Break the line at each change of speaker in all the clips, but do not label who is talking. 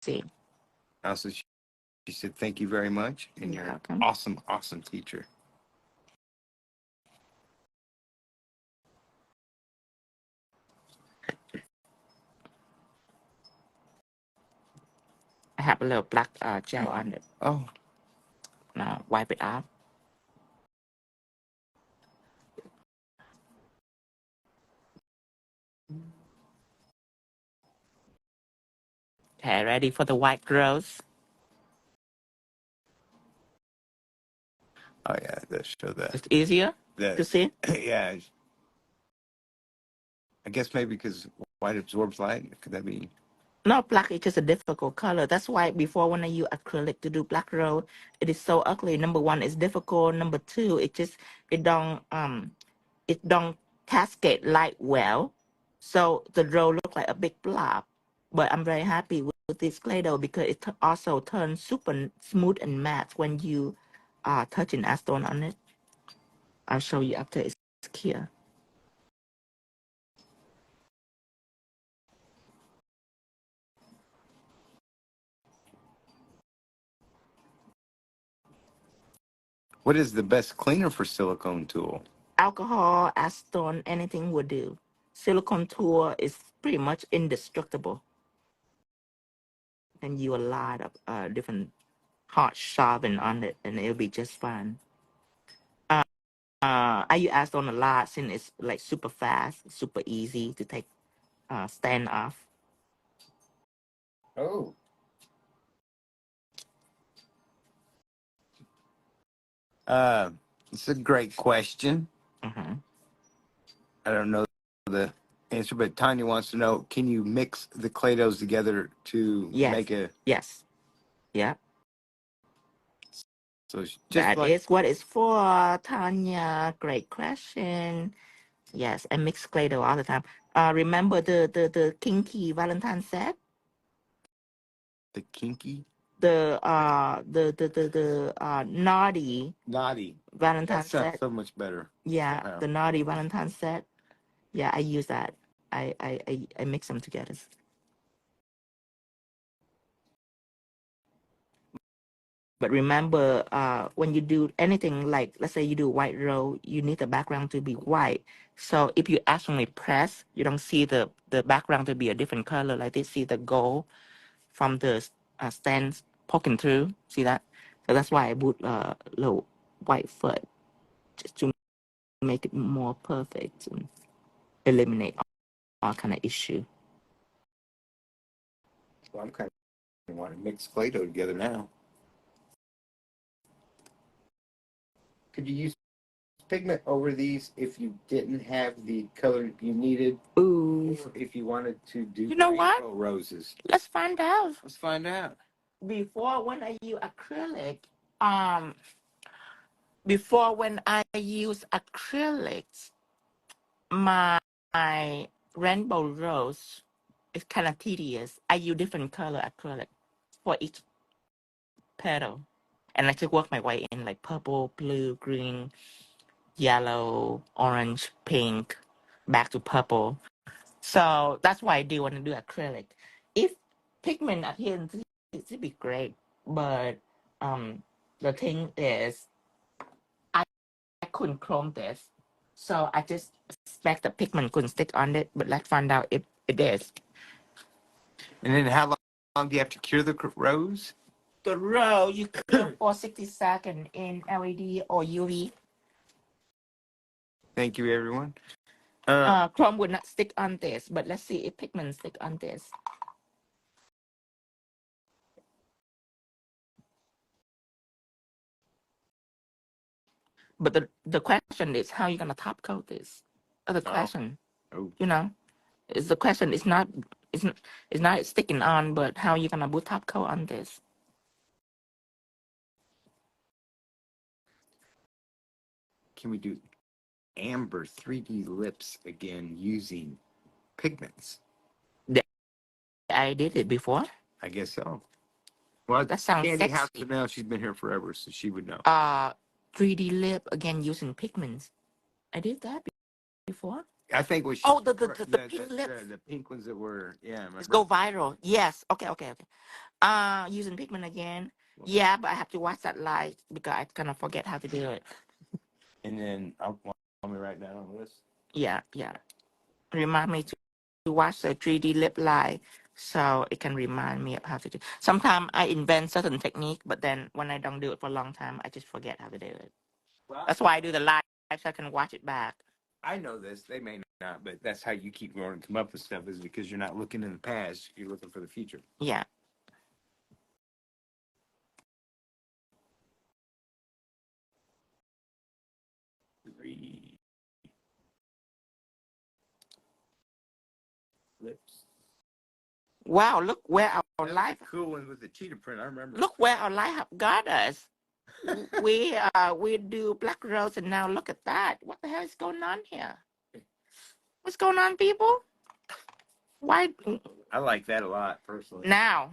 see.
Also, she said, thank you very much. And
You're
you're an
welcome.
awesome, awesome teacher.
I have a little black gel on it.
Oh,
Now wipe it off. Okay, ready for the white rose?
oh yeah, that show that.
It's easier to see.
Yeah. I guess maybe because white absorbs light. Could that be?
No, black is just a difficult color. That's why before when I use acrylic to do black rose, it is so ugly. Number one, it's difficult. Number two, it don't cascade light well, so the roll look like a big blob. But I'm very happy with this Play-Doh because it also turns super smooth and matte when you touch an acetone on it. I'll show you after it's clear.
What is the best cleaner for silicone tool?
Alcohol, acetone, anything will do. Silicone tool is pretty much indestructible. And you a lot of different hard sharpen on it, and it'll be just fine. I use acetone a lot since it's like super fast, super easy to take stand off.
Oh. It's a great question.
Mm-hmm.
I don't know the answer, but Tanya wants to know: can you mix the Clay-Doughs together to
Yes.
make a?
Yes. Yeah.
So it's just
That
like
is what it's for, Tanya. Great question. Yes, I mix Play-Doh all the time. Remember the kinky Valentine set?
the kinky,
The naughty
naughty.
Valentine
That sounds
set.
so much better.
Yeah,
Wow.
the naughty Valentine set. Yeah, I use that. I mix them together. But remember, when you do anything like, let's say you do white roll, you need the background to be white. So if you actually press, you don't see the background to be a different color. Like this, see the gold from the stands poking through. See that? So that's why I put a little white foot just to make it more perfect and eliminate all kind of issue.
Well, I'm kind of want to mix Play-Doh together now. Could you use pigment over these if you didn't have the color you needed?
Ooh.
Or if you wanted to do
You know what?
roses?
Let's find out.
Let's find out.
Before when I use acrylic, my rainbow rose is kind of tedious. I use different color acrylic for each petal. And I just work my way in like purple, blue, green, yellow, orange, pink, back to purple. So that's why I do want to do acrylic. If pigment adherence, it would be great. But the thing is, I couldn't chrome this. So I just expect the pigment couldn't stick on it. But let's find out if it is.
And then how long do you have to cure the rose?
The row you cure for 60 seconds in LED or UV.
Thank you, everyone.
Chrome would not stick on this, but let's see if pigment stick on this. But the question is how you gonna top coat this. The question, you know, is the question is not sticking on, but how you gonna put top coat on this?
Can we do amber 3D lips again using pigments?
I did it before.
I guess so. Well,
that sounds
Candy
sexy.
House now, she's been here forever, so she would know.
3D lip again using pigments. I did that before.
I think we should.
Oh, the pink lips.
The pink ones that were, yeah.
Let's
Remember?
go viral. Yes. Okay. Okay. Okay. Using pigment again. Yeah, but I have to watch that live because I kind of forget how to do it.
And then I'll want me write down on the list.
Yeah. Yeah. Remind me to watch the 3D lip live so it can remind me of how to do. Sometimes I invent certain technique, but then when I don't do it for a long time, I just forget how to do it.
Well,
That's why I do the live so I can watch it back.
I know this. They may not, but that's how you keep going and come up with stuff is because you're not looking in the past. You're looking for the future.
Yeah.
Three lips.
Wow, look where our
That
life.
was a cool one with the cheetah print. I remember.
Look where our life have got us. We do black rose and now look at that. What the hell is going on here? What's going on, people? Why
I like that a lot personally.
now?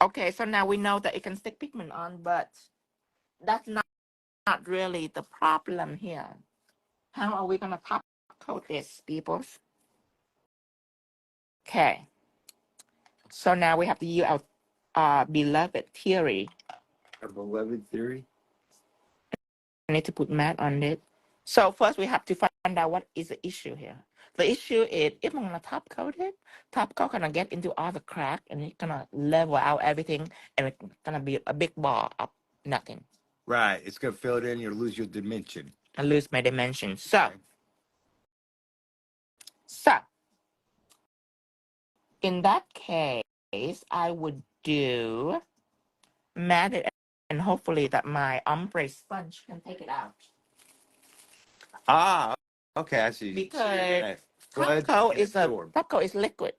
Okay, so now we know that it can stick pigment on, but that's not really the problem here. How are we gonna top coat this, people? Okay. So now we have to use our beloved theory.
Our beloved theory.
I need to put matte on it. So first we have to find out what is the issue here. The issue is if I'm gonna top coat it, top coat gonna get into all the crack and it's gonna level out everything and it's gonna be a big ball of nothing.
Right. It's gonna fill it in, you'll lose your dimension.
I lose my dimension. So
Okay.
in that case, I would do matte it and hopefully that my ombre sponge can take it out.
Ah, okay, I see.
Because
Flood
top
and absorb.
coat is liquid.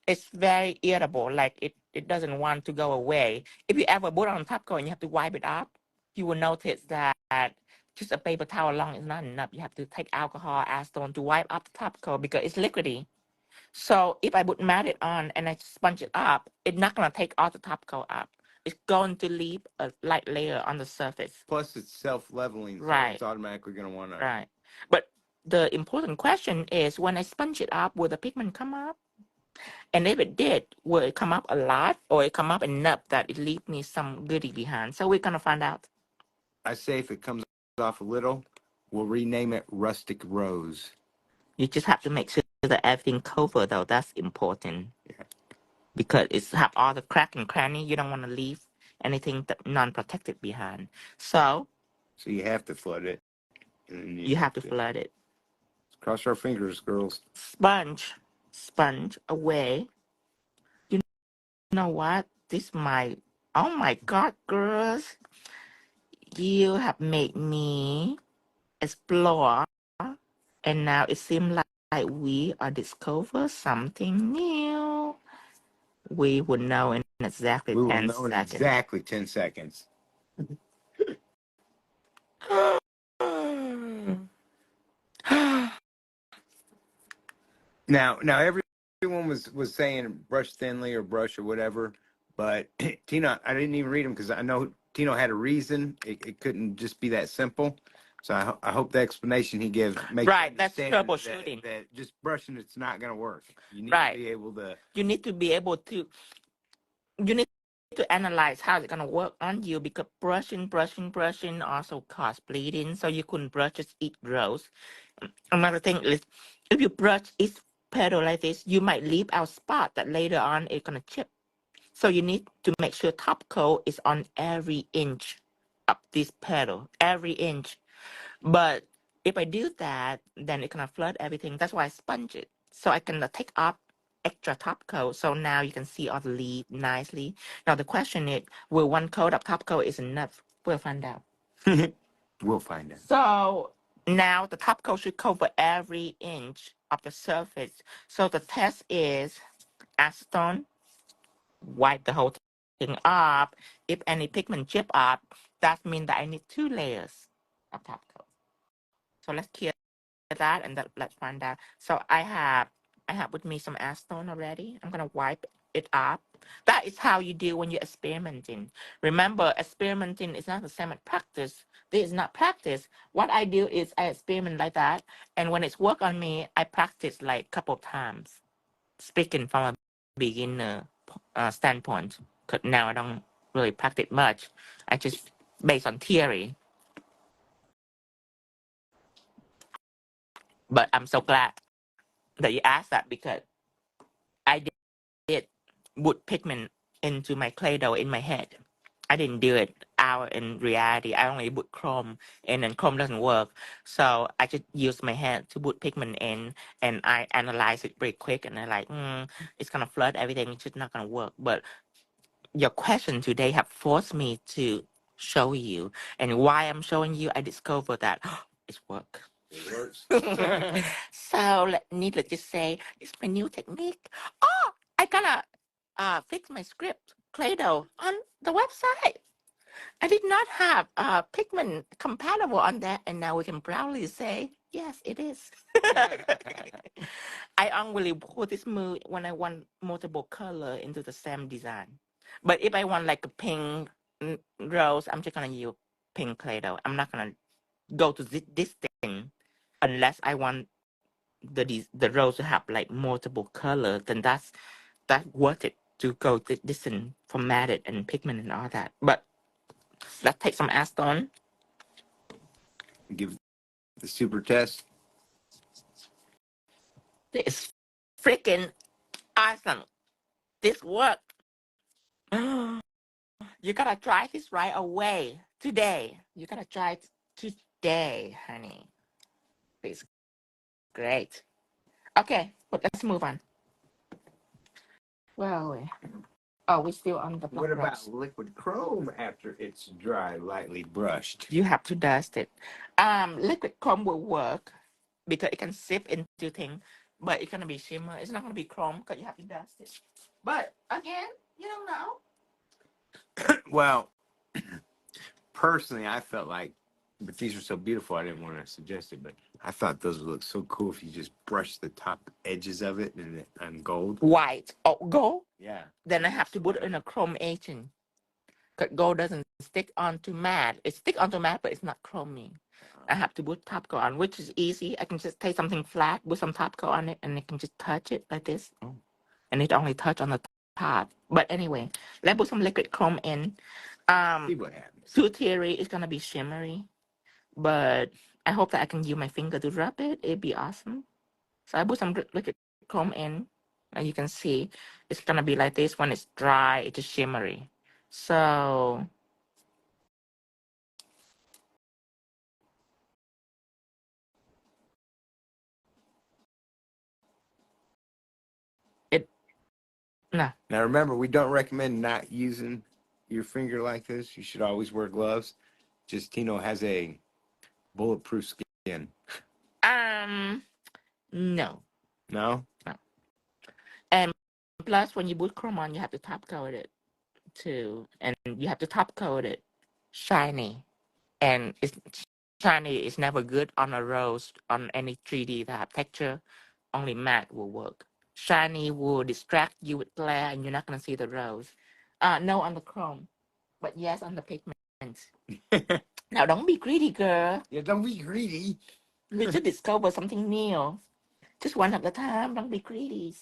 It's very irritable. Like it doesn't want to go away. If you ever put on top coat and you have to wipe it up, you will notice that just a paper towel long is not enough. You have to take alcohol, acetone to wipe up the top coat because it's liquidy. So if I put matte it on and I sponge it up, it's not gonna take all the top coat up. It's going to leave a light layer on the surface.
Plus, it's self-leveling, so
Right.
it's automatically gonna want to.
Right. But the important question is when I sponge it up, will the pigment come up? And if it did, will it come up a lot or it come up enough that it leave me some goodie behind? So we're gonna find out.
I say if it comes off a little, we'll rename it Rustic Rose.
You just have to make sure that everything covered though. That's important.
Yeah.
Because it's have all the crack and cranny. You don't want to leave anything that non-protected behind. So
you have to flood it. And
you have to flood it.
Cross our fingers, girls.
Sponge away. You know what? Oh my God, girls. You have made me explore. And now it seems like we are discover something new. We will know in exactly 10 seconds.
Exactly 10 seconds. Now, everyone was saying brush thinly or brush or whatever, but Tino, I didn't even read them because I know Tino had a reason. It couldn't just be that simple. So I hope the explanation he gives makes
right. That's troubleshooting.
That just brushing it's not going to work. You need
right.
to be able to.
You need to be able to. You need to analyze how it's gonna work on you because brushing also cause bleeding. So you couldn't brush just each rose. Another thing is, if you brush each petal like this, you might leave out spot that later on it's gonna chip. So you need to make sure top coat is on every inch of this petal, every inch. But if I do that, then it's gonna flood everything. That's why I sponge it. So I can take off extra top coat. So now you can see all the leaf nicely. Now the question is, will one coat of top coat is enough? We'll find out.
We'll find out.
So now the top coat should cover every inch of the surface. So the test is acetone, wipe the whole thing up. If any pigment chip up, that means that I need 2 layers of top coat. So let's clear that and let's find out. So I have with me some acetone already. I'm gonna wipe it up. That is how you do when you're experimenting. Remember, experimenting is not the same as practice. This is not practice. What I do is I experiment like that, and when it's work on me, I practice like a couple times. Speaking from a beginner standpoint, because now I don't really practice much. I just based on theory. But I'm so glad that you asked that because I did put pigment into my Claydough in my head. I didn't do it out in reality. I only put chrome, and then chrome doesn't work. So I just use my head to put pigment in, and I analyze it pretty quick. And I like, it's gonna flood everything. It's just not gonna work. But your question today have forced me to show you, and why I'm showing you, I discovered that it's work.
It works.
So needless to say, it's my new technique. Oh, I gotta fix my script Claydough on the website. I did not have pigment compatible on that, and now we can proudly say yes, it is. I only put this mood when I want multiple color into the same design. But if I want like a pink rose, I'm just gonna use pink Claydough. I'm not gonna go to this thing unless I want the rose to have like multiple color. Then that's worth it to go to this and format it and pigment and all that. But let's take some acetone.
Give the super test.
This freaking awesome. This worked. You gotta try this right away today. You gotta try it today, honey. It's great. Okay, but let's move on. Well, oh, we're still on the
What about
brush.
liquid chrome after it's dry, lightly brushed?
You have to dust it. Liquid chrome will work because it can sip into things, but it's gonna be shimmer. It's not gonna be chrome because you have to dust it. But again, you don't know.
Well, personally, I felt like, but these are so beautiful, I didn't want to suggest it, but I thought those would look so cool if you just brush the top edges of it and gold.
White. Oh, gold?
Yeah.
Then I have to put it in a chrome agent. Because gold doesn't stick onto matte. It sticks onto matte, but it's not chroming. I have to put top coat on, which is easy. I can just take something flat, put some top coat on it, and I can just touch it like this. And it only touch on the top. But anyway, let's put some liquid chrome in.
See what happens.
Through theory, it's gonna be shimmery, but I hope that I can use my finger to rub it. It'd be awesome. So I put some liquid chrome in, and you can see it's gonna be like this. When it's dry, it's just shimmery. So no.
Now remember, we don't recommend not using your finger like this. You should always wear gloves. Just Tino has a bulletproof skin.
No.
No?
And plus, when you put chrome on, you have to top coat it too, and you have to top coat it shiny. And it's shiny is never good on a rose on any 3D that have texture. Only matte will work. Shiny will distract you with glare, and you're not gonna see the rose. No on the chrome, but yes on the pigment. Now don't be greedy, girl.
Yeah, don't be greedy.
We should discover something new. Just one at a time. Don't be greedy.